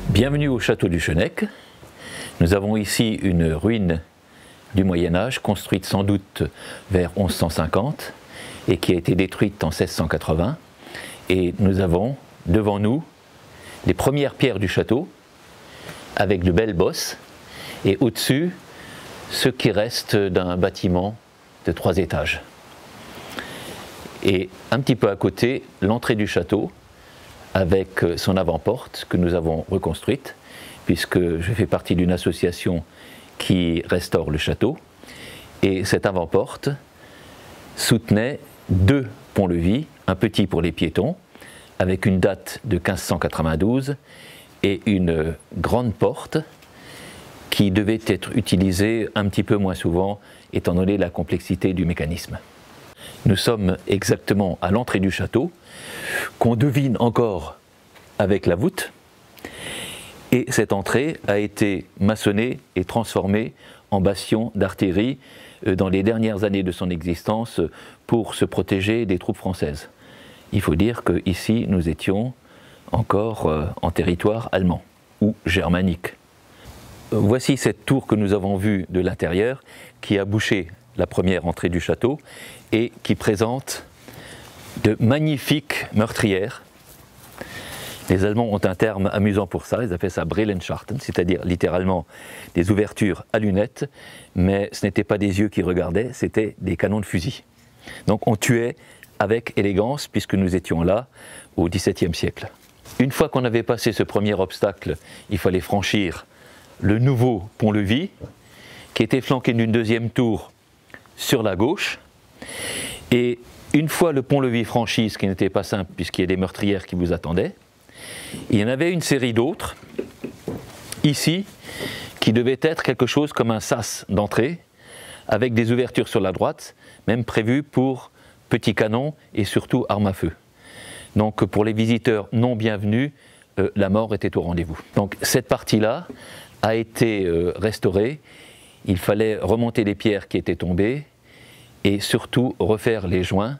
Bienvenue au château du Chênec. Nous avons ici une ruine du Moyen-Âge, construite sans doute vers 1150 et qui a été détruite en 1680. Et nous avons devant nous les premières pierres du château avec de belles bosses et au-dessus ce qui reste d'un bâtiment de 3 étages. Et un petit peu à côté, l'entrée du château avec son avant-porte que nous avons reconstruite, puisque je fais partie d'une association qui restaure le château. Et cette avant-porte soutenait 2 ponts-levis, un petit pour les piétons, avec une date de 1592, et une grande porte qui devait être utilisée un petit peu moins souvent, étant donné la complexité du mécanisme. Nous sommes exactement à l'entrée du château, qu'on devine encore avec la voûte, et cette entrée a été maçonnée et transformée en bastion d'artillerie dans les dernières années de son existence pour se protéger des troupes françaises. Il faut dire qu'ici nous étions encore en territoire allemand ou germanique. Voici cette tour que nous avons vue de l'intérieur qui a bouché la première entrée du château et qui présente de magnifiques meurtrières. Les Allemands ont un terme amusant pour ça, ils appellent ça Brillenschachten, c'est-à-dire littéralement des ouvertures à lunettes, mais ce n'étaient pas des yeux qui regardaient, c'était des canons de fusil. Donc on tuait avec élégance puisque nous étions là au XVIIe siècle. Une fois qu'on avait passé ce premier obstacle, il fallait franchir le nouveau pont-levis qui était flanqué d'une deuxième tour sur la gauche. Et une fois le pont-levis franchi, ce qui n'était pas simple puisqu'il y a des meurtrières qui vous attendaient, il y en avait une série d'autres, ici, qui devait être quelque chose comme un sas d'entrée, avec des ouvertures sur la droite, même prévues pour petits canons et surtout armes à feu. Donc pour les visiteurs non bienvenus, la mort était au rendez-vous. Donc cette partie-là a été restaurée, il fallait remonter les pierres qui étaient tombées, et surtout refaire les joints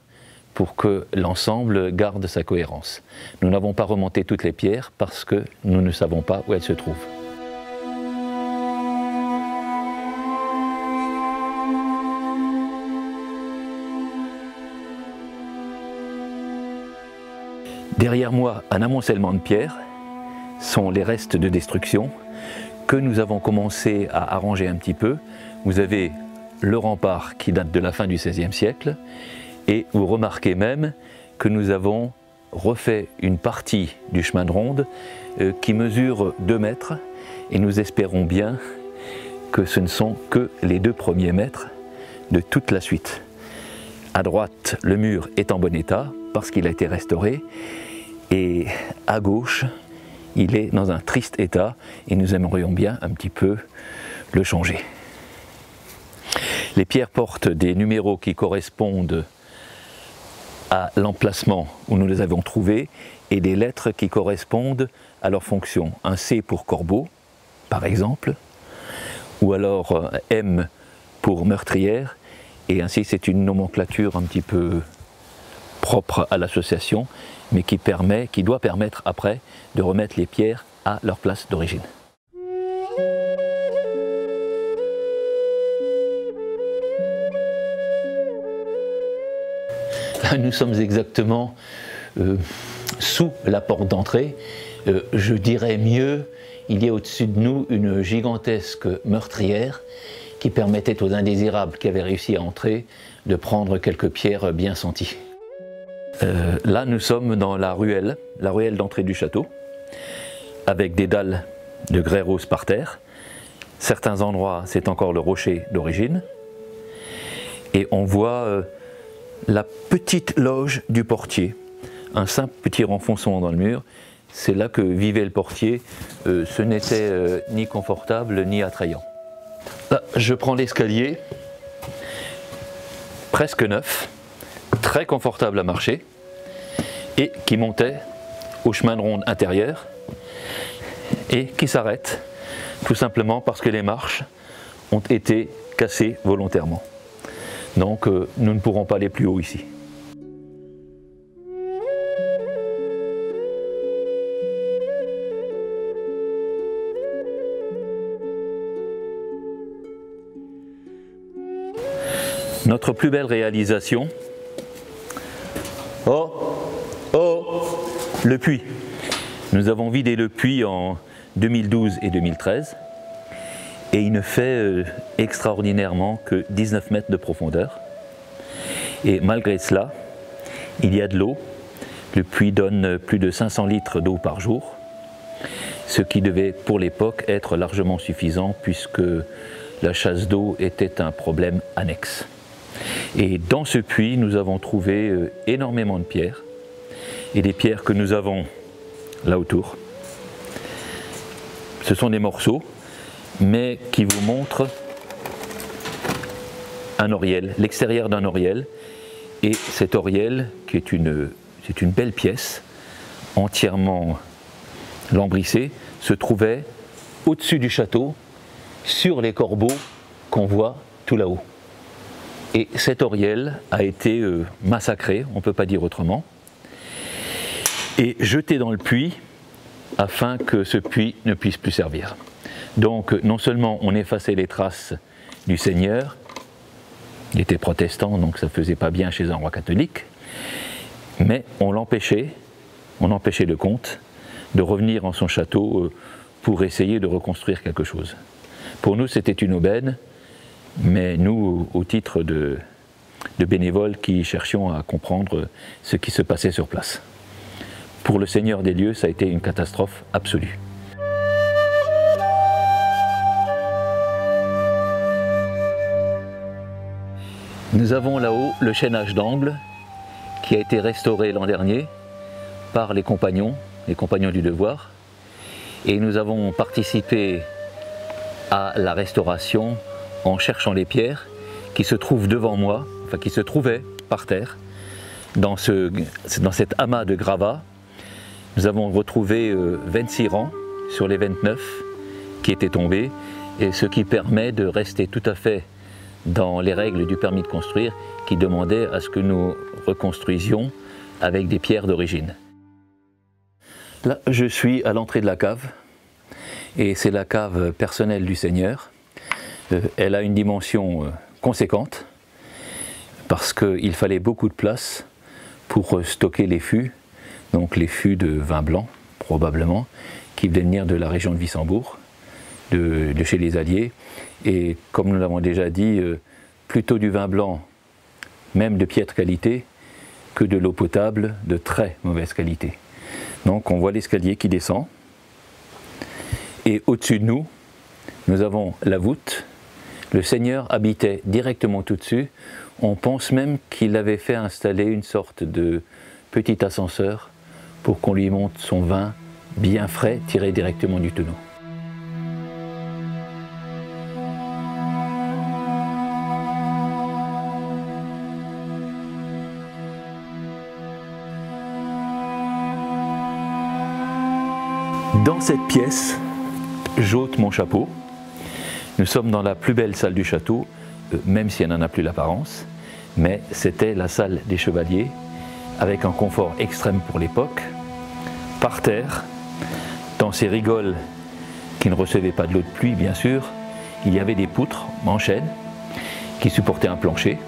pour que l'ensemble garde sa cohérence. Nous n'avons pas remonté toutes les pierres parce que nous ne savons pas où elles se trouvent. Derrière moi, un amoncellement de pierres sont les restes de destruction que nous avons commencé à arranger un petit peu. Vous avez le rempart qui date de la fin du XVIe siècle, et vous remarquez même que nous avons refait une partie du chemin de ronde qui mesure 2 mètres, et nous espérons bien que ce ne sont que les 2 premiers mètres de toute la suite. À droite, le mur est en bon état parce qu'il a été restauré, et à gauche, il est dans un triste état et nous aimerions bien un petit peu le changer. Les pierres portent des numéros qui correspondent à l'emplacement où nous les avons trouvées et des lettres qui correspondent à leur fonction. Un C pour corbeau, par exemple, ou alors M pour meurtrière, et ainsi c'est une nomenclature un petit peu propre à l'association, mais qui doit permettre après de remettre les pierres à leur place d'origine. Là, nous sommes exactement sous la porte d'entrée. Je dirais mieux, il y a au-dessus de nous une gigantesque meurtrière qui permettait aux indésirables qui avaient réussi à entrer de prendre quelques pierres bien senties. Là, nous sommes dans la ruelle d'entrée du château, avec des dalles de grès rose par terre. Certains endroits, c'est encore le rocher d'origine. Et on voit la petite loge du portier, un simple petit renfoncement dans le mur. C'est là que vivait le portier. Ce n'était ni confortable ni attrayant. Là, je prends l'escalier presque neuf, très confortable à marcher et qui montait au chemin de ronde intérieur et qui s'arrête tout simplement parce que les marches ont été cassées volontairement. Donc nous ne pourrons pas aller plus haut ici. Notre plus belle réalisation, le puits. Nous avons vidé le puits en 2012 et 2013 et il ne fait extraordinairement que 19 mètres de profondeur. Et malgré cela, il y a de l'eau. Le puits donne plus de 500 litres d'eau par jour, ce qui devait pour l'époque être largement suffisant puisque la chasse d'eau était un problème annexe. Et dans ce puits, nous avons trouvé énormément de pierres, et des pierres que nous avons là autour. Ce sont des morceaux, mais qui vous montrent un oriel, l'extérieur d'un oriel, et cet oriel, qui est c'est une belle pièce, entièrement lambrissée, se trouvait au-dessus du château, sur les corbeaux qu'on voit tout là-haut. Et cet oriel a été massacré, on ne peut pas dire autrement, et jeté dans le puits afin que ce puits ne puisse plus servir. Donc non seulement on effaçait les traces du Seigneur, il était protestant donc ça ne faisait pas bien chez un roi catholique, mais on empêchait le comte de revenir en son château pour essayer de reconstruire quelque chose. Pour nous c'était une aubaine, mais nous, au titre de bénévoles qui cherchions à comprendre ce qui se passait sur place. Pour le Seigneur des lieux, ça a été une catastrophe absolue. Nous avons là-haut le chaînage d'angle qui a été restauré l'an dernier par les compagnons du devoir. Et nous avons participé à la restauration en cherchant les pierres qui se trouvent devant moi, enfin qui se trouvaient par terre, dans cet amas de gravats. Nous avons retrouvé 26 rangs sur les 29 qui étaient tombés, et ce qui permet de rester tout à fait dans les règles du permis de construire qui demandait à ce que nous reconstruisions avec des pierres d'origine. Là, je suis à l'entrée de la cave, et c'est la cave personnelle du Seigneur. Elle a une dimension conséquente parce qu'il fallait beaucoup de place pour stocker les fûts, donc les fûts de vin blanc probablement, qui venaient venir de la région de Wissembourg, de chez les Alliés. Et comme nous l'avons déjà dit, plutôt du vin blanc, même de piètre qualité, que de l'eau potable de très mauvaise qualité. Donc on voit l'escalier qui descend, et au-dessus de nous, nous avons la voûte. Le Seigneur habitait directement tout dessus. On pense même qu'il avait fait installer une sorte de petit ascenseur pour qu'on lui monte son vin bien frais, tiré directement du tonneau. Dans cette pièce, j'ôte mon chapeau. Nous sommes dans la plus belle salle du château, même si elle n'en a plus l'apparence, mais c'était la salle des chevaliers, avec un confort extrême pour l'époque. Par terre, dans ces rigoles qui ne recevaient pas de l'eau de pluie, bien sûr, il y avait des poutres en chêne qui supportaient un plancher.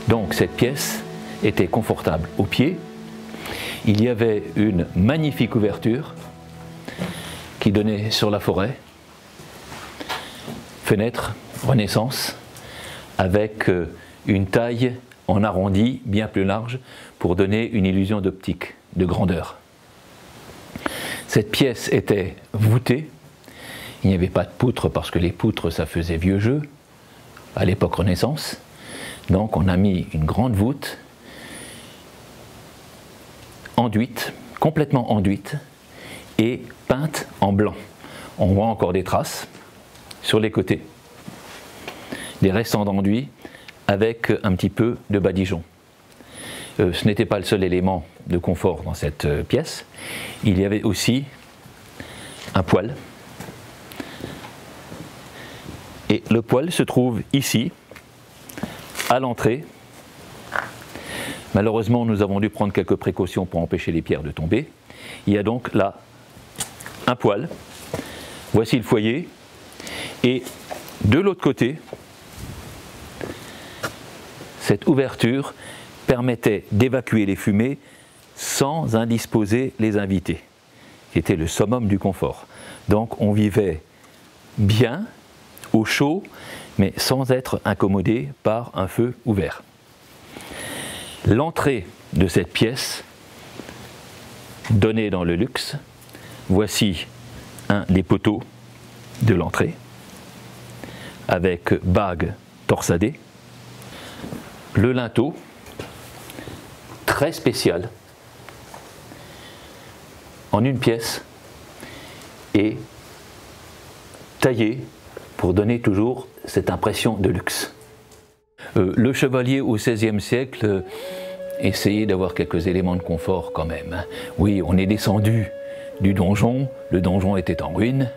Donc cette pièce était confortable aux pieds. Il y avait une magnifique ouverture qui donnait sur la forêt. Fenêtre Renaissance, avec une taille en arrondi bien plus large pour donner une illusion d'optique, de grandeur. Cette pièce était voûtée, il n'y avait pas de poutres parce que les poutres ça faisait vieux jeu à l'époque Renaissance, donc on a mis une grande voûte enduite, complètement enduite et peinte en blanc. On voit encore des traces sur les côtés, des restants d'enduit avec un petit peu de badigeon. Ce n'était pas le seul élément de confort dans cette pièce. Il y avait aussi un poêle. Et le poêle se trouve ici, à l'entrée. Malheureusement, nous avons dû prendre quelques précautions pour empêcher les pierres de tomber. Il y a donc là un poêle. Voici le foyer. Et de l'autre côté, cette ouverture permettait d'évacuer les fumées sans indisposer les invités, qui était le summum du confort. Donc on vivait bien, au chaud, mais sans être incommodé par un feu ouvert. L'entrée de cette pièce donnait dans le luxe. Voici un des poteaux de l'entrée, avec bague torsadée. Le linteau, très spécial, en une pièce, et taillé pour donner toujours cette impression de luxe. Le chevalier au XVIe siècle essayait d'avoir quelques éléments de confort quand même. Oui, on est descendu du donjon, le donjon était en ruine,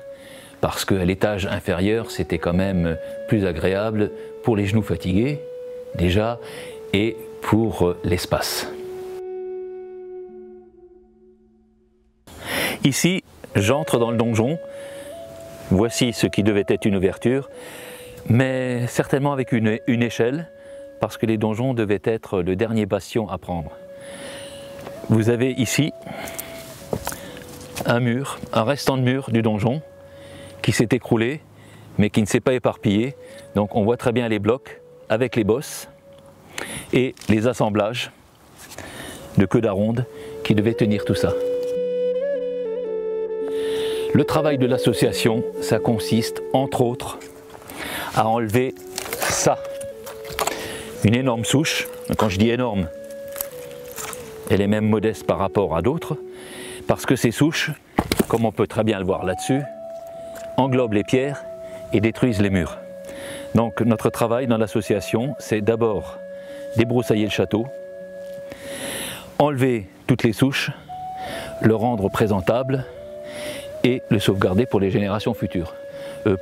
parce qu'à l'étage inférieur, c'était quand même plus agréable pour les genoux fatigués, déjà, et pour l'espace. Ici, j'entre dans le donjon. Voici ce qui devait être une ouverture, mais certainement avec une échelle, parce que les donjons devaient être le dernier bastion à prendre. Vous avez ici un mur, un restant de mur du donjon, qui s'est écroulé, mais qui ne s'est pas éparpillé. Donc on voit très bien les blocs avec les bosses et les assemblages de queue d'aronde qui devaient tenir tout ça. Le travail de l'association, ça consiste, entre autres, à enlever ça, une énorme souche. Quand je dis énorme, elle est même modeste par rapport à d'autres, parce que ces souches, comme on peut très bien le voir là-dessus, englobent les pierres et détruisent les murs. Donc notre travail dans l'association, c'est d'abord débroussailler le château, enlever toutes les souches, le rendre présentable, et le sauvegarder pour les générations futures.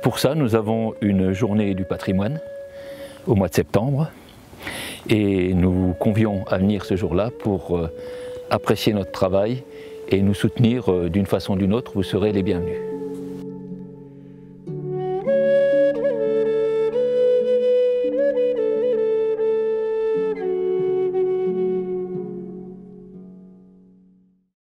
Pour ça, nous avons une journée du patrimoine au mois de septembre et nous convions à venir ce jour-là pour apprécier notre travail et nous soutenir d'une façon ou d'une autre. Vous serez les bienvenus.